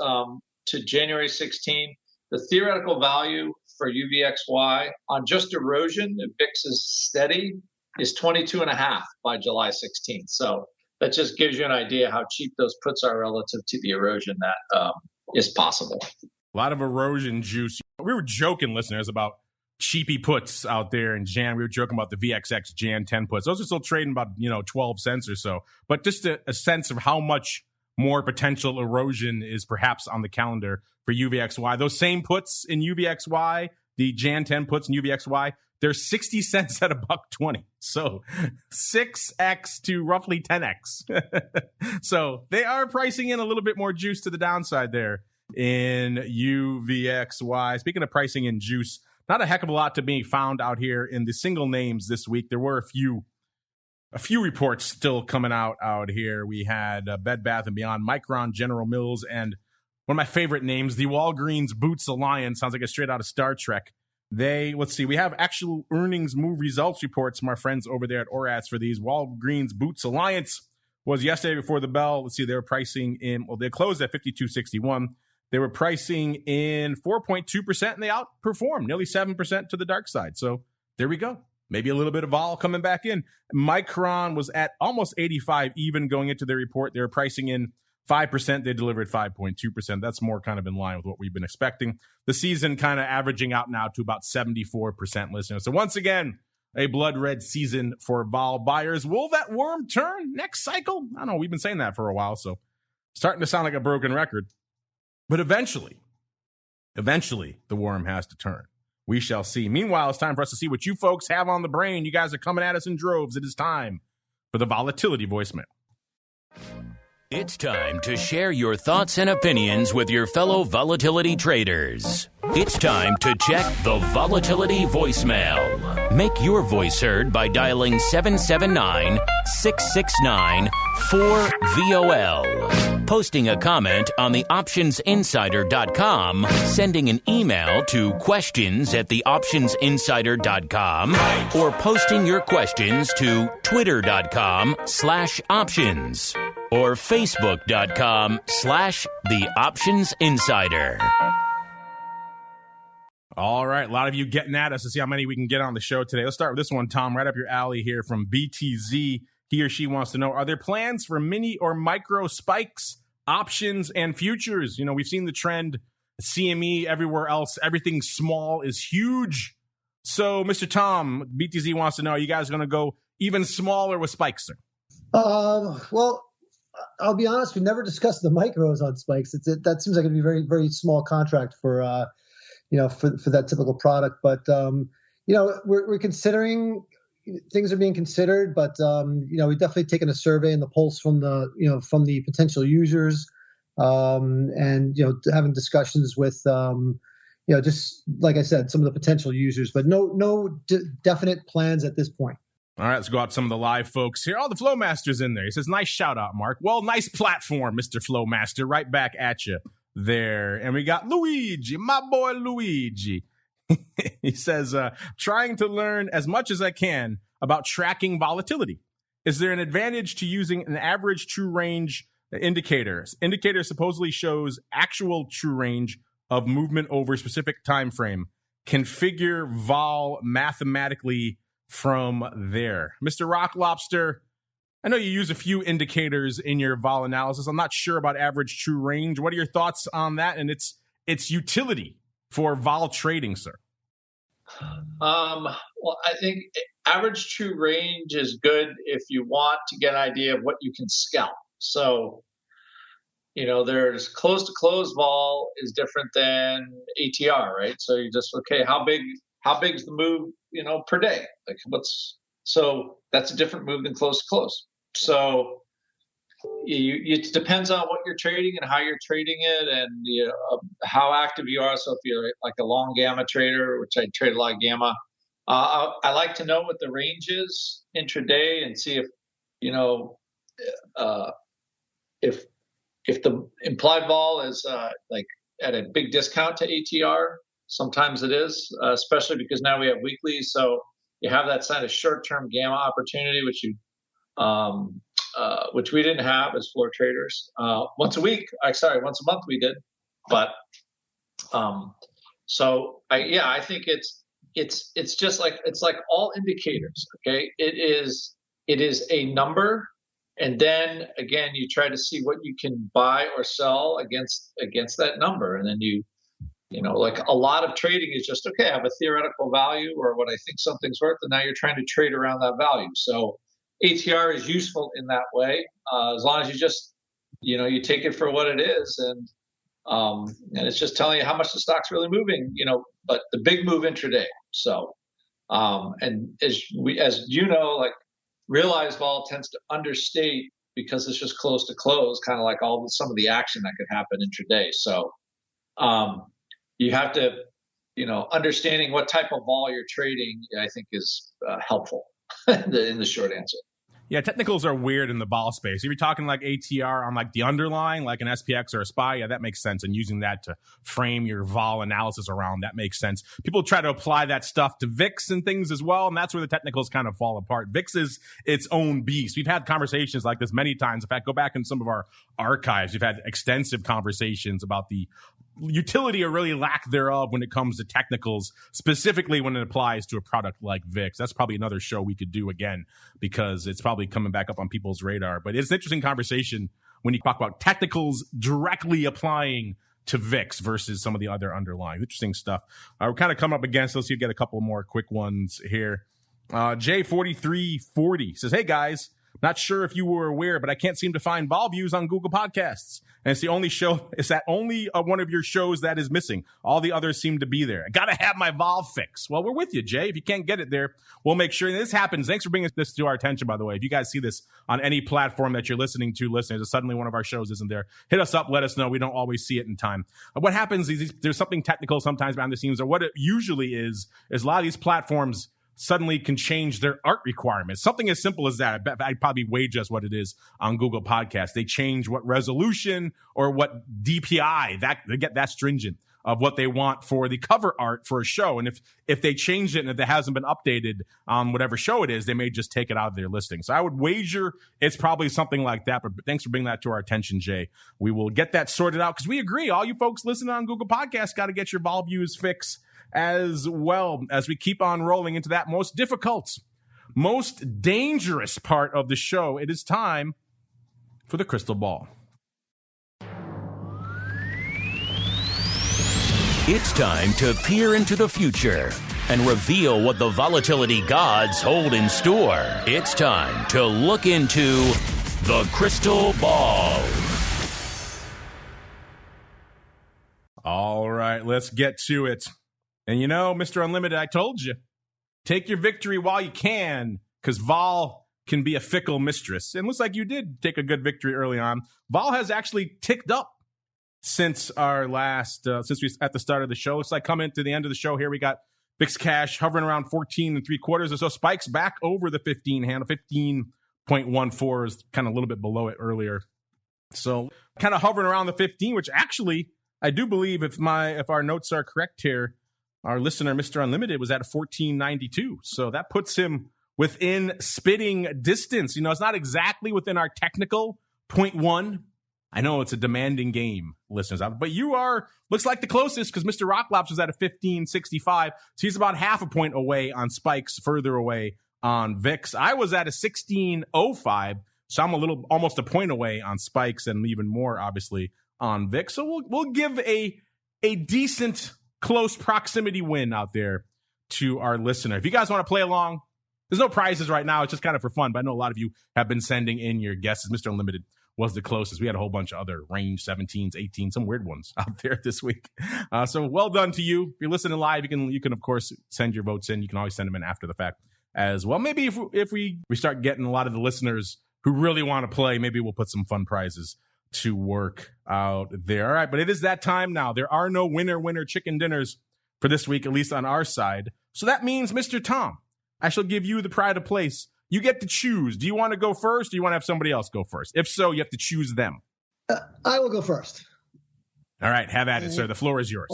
to January 16, the theoretical value for UVXY on just erosion, if VIX is steady, is 22.5 by July 16th. So that just gives you an idea how cheap those puts are relative to the erosion that is possible. A lot of erosion juice. We were joking, listeners, about cheapy puts out there in Jan. We were joking about the VXX Jan 10 puts. Those are still trading about 12 cents or so. But just a sense of how much more potential erosion is perhaps on the calendar for UVXY. Those same puts in UVXY, the Jan 10 puts in UVXY, they're 60 cents at $1.20. So 6x to roughly 10x. So they are pricing in a little bit more juice to the downside there in UVXY. Speaking of pricing in juice, not a heck of a lot to be found out here in the single names this week. There were a few reports still coming out here. We had Bed Bath & Beyond, Micron, General Mills, and one of my favorite names, the Walgreens Boots Alliance. Sounds like it's straight out of Star Trek. We have actual earnings move results reports from our friends over there at ORATS for these. Walgreens Boots Alliance was yesterday before the bell. Let's see, they were pricing in, they closed at 52.61. They were pricing in 4.2%, and they outperformed nearly 7% to the dark side. So there we go. Maybe a little bit of vol coming back in. Micron was at almost 85 even going into their report. They were pricing in 5%. They delivered 5.2%. That's more kind of in line with what we've been expecting. The season kind of averaging out now to about 74% listeners. So once again, a blood red season for vol buyers. Will that worm turn next cycle? I don't know. We've been saying that for a while, so starting to sound like a broken record. But eventually, the worm has to turn. We shall see. Meanwhile, it's time for us to see what you folks have on the brain. You guys are coming at us in droves. It is time for the volatility voicemail. It's time to share your thoughts and opinions with your fellow volatility traders. It's time to check the volatility voicemail. Make your voice heard by dialing 779-669-4VOL. Posting a comment on the optionsinsider.com, sending an email to questions@theoptionsinsider.com, or posting your questions to twitter.com/options. or facebook.com/theoptionsinsider. All right, a lot of you getting at us to see how many we can get on the show today. Let's start with this one, Tom, right up your alley here from BTZ. He or she wants to know, are there plans for mini or micro spikes, options, and futures? You know, we've seen the trend, CME, everywhere else, everything small is huge. So, Mr. Tom, BTZ wants to know, are you guys going to go even smaller with spikes, sir? Well, I'll be honest, we never discussed the micros on spikes. That seems like it'd be a very, very small contract for that typical product. But, we're considering, things are being considered, but, we've definitely taken a survey and the pulse from the potential users, and, having discussions with, just like I said, some of the potential users, but no definite plans at this point. All right, let's go out to some of the live folks here. Oh, the Flowmaster's in there. He says, nice shout out, Mark. Well, nice platform, Mr. Flowmaster. Right back at you there. And we got Luigi, my boy Luigi. He says, trying to learn as much as I can about tracking volatility. Is there an advantage to using an average true range indicator? Indicator supposedly shows actual true range of movement over a specific time frame. Configure vol mathematically from there. Mr. Rock Lobster, I know you use a few indicators in your vol analysis. I'm not sure about average true range. What are your thoughts on that and its utility for vol trading, sir? Well, I think average true range is good if you want to get an idea of what you can scalp. So, there's close to close vol is different than ATR, right? So you just, okay, how big's the move, per day? So that's a different move than close to close. So it depends on what you're trading and how you're trading it and how active you are. So if you're like a long gamma trader, which I trade a lot of gamma, I like to know what the range is intraday and see if the implied vol is like at a big discount to ATR. Sometimes it is, especially because now we have weekly. So you have that kind of short-term gamma opportunity, which we didn't have as floor traders. Once a month we did. But I think it's just like, it's like all indicators. Okay. It is a number. And then again, you try to see what you can buy or sell against that number. And then like a lot of trading is just, okay, I have a theoretical value or what I think something's worth, and now you're trying to trade around that value. So ATR is useful in that way, as long as you just you take it for what it is, and it's just telling you how much the stock's really moving, but the big move intraday. So, and as like realized vol tends to understate because it's just close to close, kind of like some of the action that could happen intraday. So, you have to, understanding what type of vol you're trading, I think is helpful in the short answer. Yeah, technicals are weird in the vol space. If you're talking like ATR on like the underlying, like an SPX or a SPY, yeah, that makes sense. And using that to frame your vol analysis around, that makes sense. People try to apply that stuff to VIX and things as well, and that's where the technicals kind of fall apart. VIX is its own beast. We've had conversations like this many times. In fact, go back in some of our archives. We've had extensive conversations about the utility or really lack thereof when it comes to technicals, specifically when it applies to a product like VIX. That's probably another show we could do again because it's probably coming back up on people's radar. But it's an interesting conversation when you talk about technicals directly applying to VIX versus some of the other underlying. Interesting stuff. We're kind of coming up against, let's see if we get a couple more quick ones here. J4340 says, hey guys, not sure if you were aware, but I can't seem to find Vol Views on Google Podcasts. And it's the only show, it's that only one of your shows that is missing. All the others seem to be there. I got to have my Vol fix. Well, we're with you, Jay. If you can't get it there, we'll make sure. And this happens. Thanks for bringing this to our attention, by the way. If you guys see this on any platform that you're listening to, listeners, and suddenly one of our shows isn't there, hit us up, let us know. We don't always see it in time. What happens is there's something technical sometimes behind the scenes, or what it usually is a lot of these platforms suddenly can change their art requirements. Something as simple as that. I bet I'd probably wager us what it is on Google Podcasts. They change what resolution or what DPI, that they get that stringent of what they want for the cover art for a show. And if they change it and if it hasn't been updated on whatever show it is, they may just take it out of their listing. So I would wager it's probably something like that. But thanks for bringing that to our attention, Jay. We will get that sorted out because we agree. All you folks listening on Google Podcasts got to get your Vol Views fix as well as we keep on rolling into that most difficult, most dangerous part of the show. It is time for the crystal ball. It's time to peer into the future and reveal what the volatility gods hold in store. It's time to look into the crystal ball. All right, let's get to it. And Mr. Unlimited, I told you, take your victory while you can, because Vol can be a fickle mistress. And it looks like you did take a good victory early on. Vol has actually ticked up since our last, since we at the start of the show. Looks like coming to the end of the show here, we got VIX Cash hovering around 14 3/4 or so. Spikes back over the 15 handle. 15.14 is kind of a little bit below it earlier. So kind of hovering around the 15, which actually I do believe if our notes are correct here, our listener, Mr. Unlimited, was at 1492. So that puts him within spitting distance. It's not exactly within our technical 0.1. I know it's a demanding game, listeners, but you are, looks like the closest because Mr. Rocklops was at a 1565. So he's about half a point away on spikes, further away on VIX. I was at a 1605. So I'm almost a point away on spikes and even more, obviously, on VIX. So we'll give a decent close proximity win out there to our listener. If you guys want to play along, there's no prizes right now. It's just kind of for fun, but I know a lot of you have been sending in your guesses. Mr. Unlimited was the closest. We had a whole bunch of other range 17s, 18s, some weird ones out there this week. So well done to you. If you're listening live, you can of course send your votes in. You can always send them in after the fact as well. Maybe if we start getting a lot of the listeners who really want to play, maybe we'll put some fun prizes to work out there. All right, but it is that time now. There are no winner chicken dinners for this week, at least on our side. So that means, Mr. Tom, I shall give you the pride of place. You get to choose. Do you want to go first, or do you want to have somebody else go first? If so, you have to choose them. I will go first. All right, have at it, sir. The floor is yours.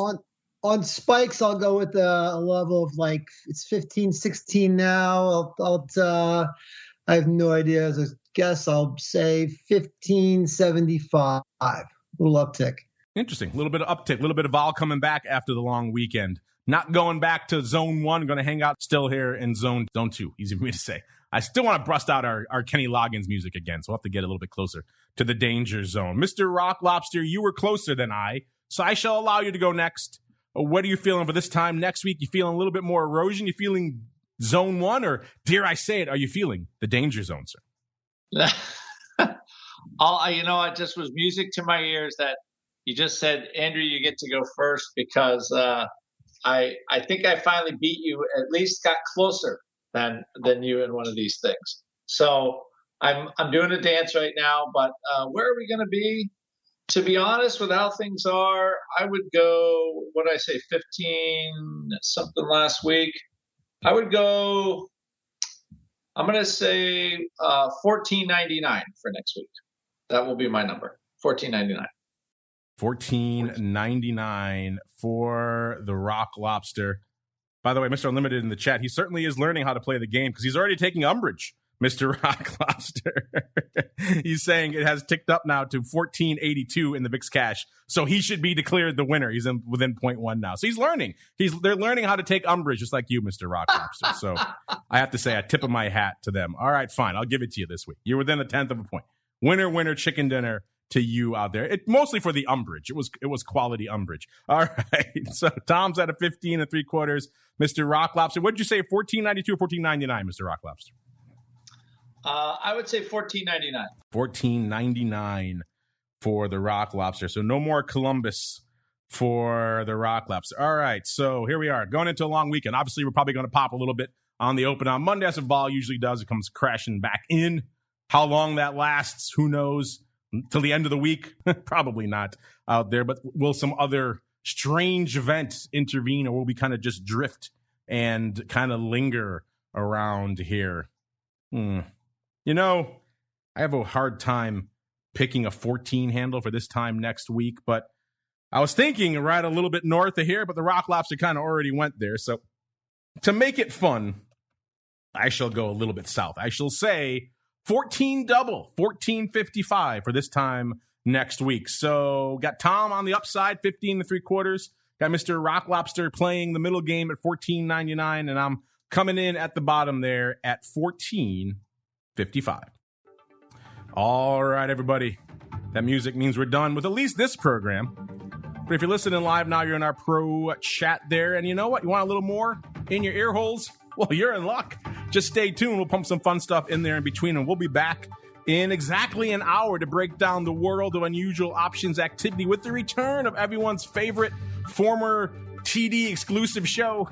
On spikes, I'll go with a level of it's 15, 16 now. I have no idea. As a guess, I'll say 1575. A little uptick. Interesting. A little bit of uptick. A little bit of vol coming back after the long weekend. Not going back to zone 1. Going to hang out still here in zone 2. Easy for me to say. I still want to bust out our Kenny Loggins music again, so we'll have to get a little bit closer to the danger zone. Mr. Rock Lobster, you were closer than I, so I shall allow you to go next. What are you feeling for this time next week? You feeling a little bit more erosion? You feeling zone 1, or dare I say it, are you feeling the danger zone, sir? It just was music to my ears that you just said, Andrew, you get to go first, because I think I finally beat you, at least got closer than you in one of these things. So I'm doing a dance right now, but where are we going to be? To be honest, with how things are, I would go, what did I say, 15 something last week. I would go, I'm going to say $14.99 for next week. That will be my number, $14.99. $14.99 for the Rock Lobster. By the way, Mr. Unlimited in the chat, he certainly is learning how to play the game because he's already taking umbrage, Mr. Rock Lobster. He's saying it has ticked up now to 14.82 in the VIX cash, so he should be declared the winner. He's within 0.1 now. So he's learning. They're learning how to take umbrage, just like you, Mr. Rock Lobster. So I have to say, I tip of my hat to them. All right, fine. I'll give it to you this week. You're within a tenth of a point. Winner, winner, chicken dinner to you out there. It mostly for the umbrage. It was quality umbrage. All right. So Tom's at a 15 3/4. Mr. Rock Lobster, what did you say? $14.92 or $14.99, Mr. Rock Lobster? I would say $14.99. $14.99 for the Rock Lobster. So no more Columbus for the Rock Lobster. All right. So here we are going into a long weekend. Obviously, we're probably going to pop a little bit on the open on Monday, as a vol usually does. It comes crashing back in. How long that lasts, who knows? Till the end of the week? Probably not out there. But will some other strange event intervene, or will we kind of just drift and kind of linger around here? You know, I have a hard time picking a 14 handle for this time next week, but I was thinking right a little bit north of here, but the Rock Lobster kind of already went there. So to make it fun, I shall go a little bit south. I shall say 14 double, 14.55 for this time next week. So got Tom on the upside, 15 3/4. Got Mr. Rock Lobster playing the middle game at 14.99, and I'm coming in at the bottom there at 14.55. All right, everybody. That music means we're done with at least this program. But if you're listening live now, you're in our pro chat there. And you know what? You want a little more in your ear holes? Well, you're in luck. Just stay tuned. We'll pump some fun stuff in there in between, and we'll be back in exactly an hour to break down the world of unusual options activity with the return of everyone's favorite former TD exclusive show.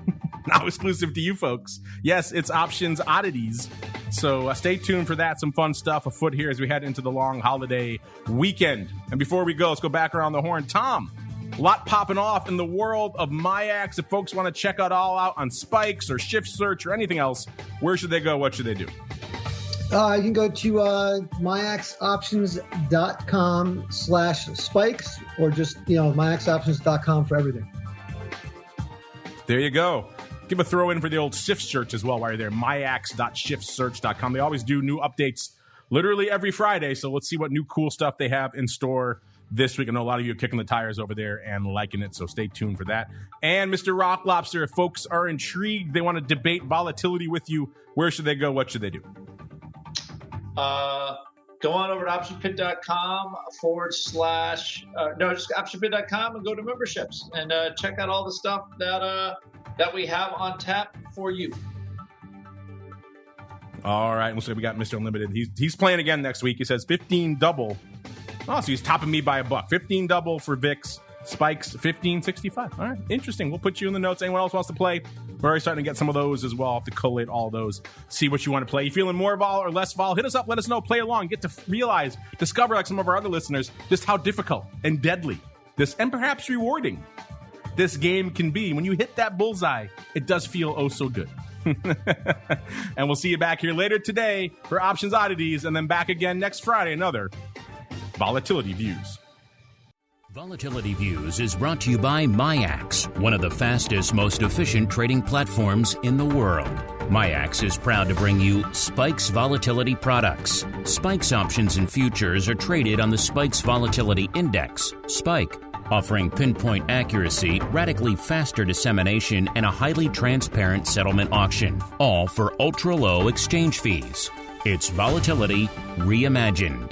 Now exclusive to you folks. Yes, it's Options Oddities. So stay tuned for that. Some fun stuff afoot here as we head into the long holiday weekend. And before we go, let's go back around the horn. Tom, a lot popping off in the world of MIAX. If folks want to check it all out on Spikes or Shift Search or anything else, where should they go? What should they do? You can go to MIAXoptions.com/spikes, or just, MIAXoptions.com for everything. There you go. Give a throw in for the old Shift Search as well while you're there. MIAX.shiftsearch.com. They always do new updates literally every Friday. So let's see what new cool stuff they have in store this week. I know a lot of you are kicking the tires over there and liking it, so stay tuned for that. And Mr. Rock Lobster, if folks are intrigued, they want to debate volatility with you, where should they go? What should they do? Go on over to optionpit.com just optionpit.com and go to memberships and check out all the stuff that we have on tap for you. All right, looks like we got Mr. Unlimited. He's playing again next week. He says 15 double. Oh, so he's topping me by $1. 15 double for VIX. Spikes 15.65. All right, interesting. We'll put you in the notes. Anyone else wants to play? We're already starting to get some of those as well. I'll have to collate all those. See what you want to play. You feeling more vol or less vol? Hit us up. Let us know. Play along. Get to discover, like some of our other listeners, just how difficult and deadly this, and perhaps rewarding, this game can be. When you hit that bullseye, it does feel oh so good. And we'll see you back here later today for Options Oddities, and then back again next Friday, another Volatility Views. Volatility Views is brought to you by MIAX, one of the fastest, most efficient trading platforms in the world. MIAX is proud to bring you Spikes Volatility products. Spikes options and futures are traded on the Spikes Volatility Index, SPIKE, offering pinpoint accuracy, radically faster dissemination, and a highly transparent settlement auction, all for ultra-low exchange fees. It's volatility reimagined.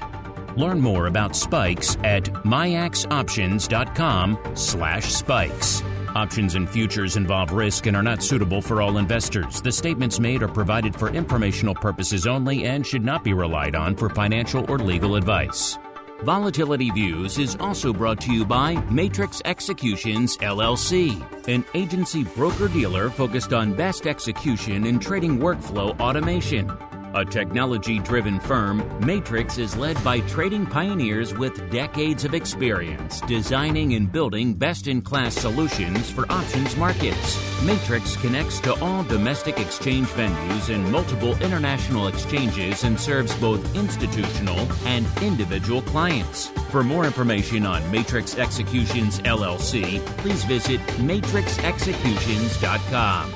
Learn more about Spikes at MIAXoptions.com/spikes. Options and futures involve risk and are not suitable for all investors. The statements made are provided for informational purposes only and should not be relied on for financial or legal advice. Volatility Views is also brought to you by Matrix Executions, LLC, an agency broker-dealer focused on best execution in trading workflow automation. A technology-driven firm, Matrix is led by trading pioneers with decades of experience designing and building best-in-class solutions for options markets. Matrix connects to all domestic exchange venues and multiple international exchanges and serves both institutional and individual clients. For more information on Matrix Executions, LLC, please visit matrixexecutions.com.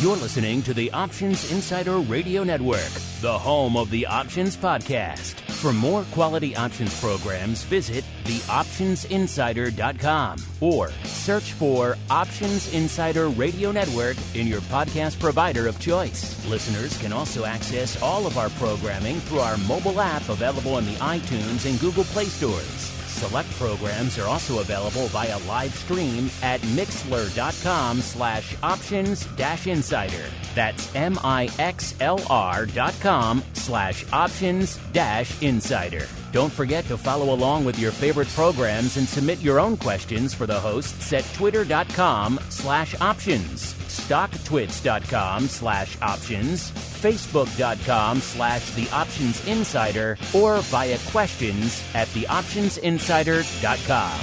You're listening to the Options Insider Radio Network, the home of the Options Podcast. For more quality options programs, visit theoptionsinsider.com or search for Options Insider Radio Network in your podcast provider of choice. Listeners can also access all of our programming through our mobile app available in the iTunes and Google Play stores. Select programs are also available via live stream at mixlr.com/options-insider. That's mixlr.com/options-insider. Don't forget to follow along with your favorite programs and submit your own questions for the hosts at twitter.com/options, stocktwits.com/options, facebook.com/theoptionsinsider, or via questions at theoptionsinsider.com.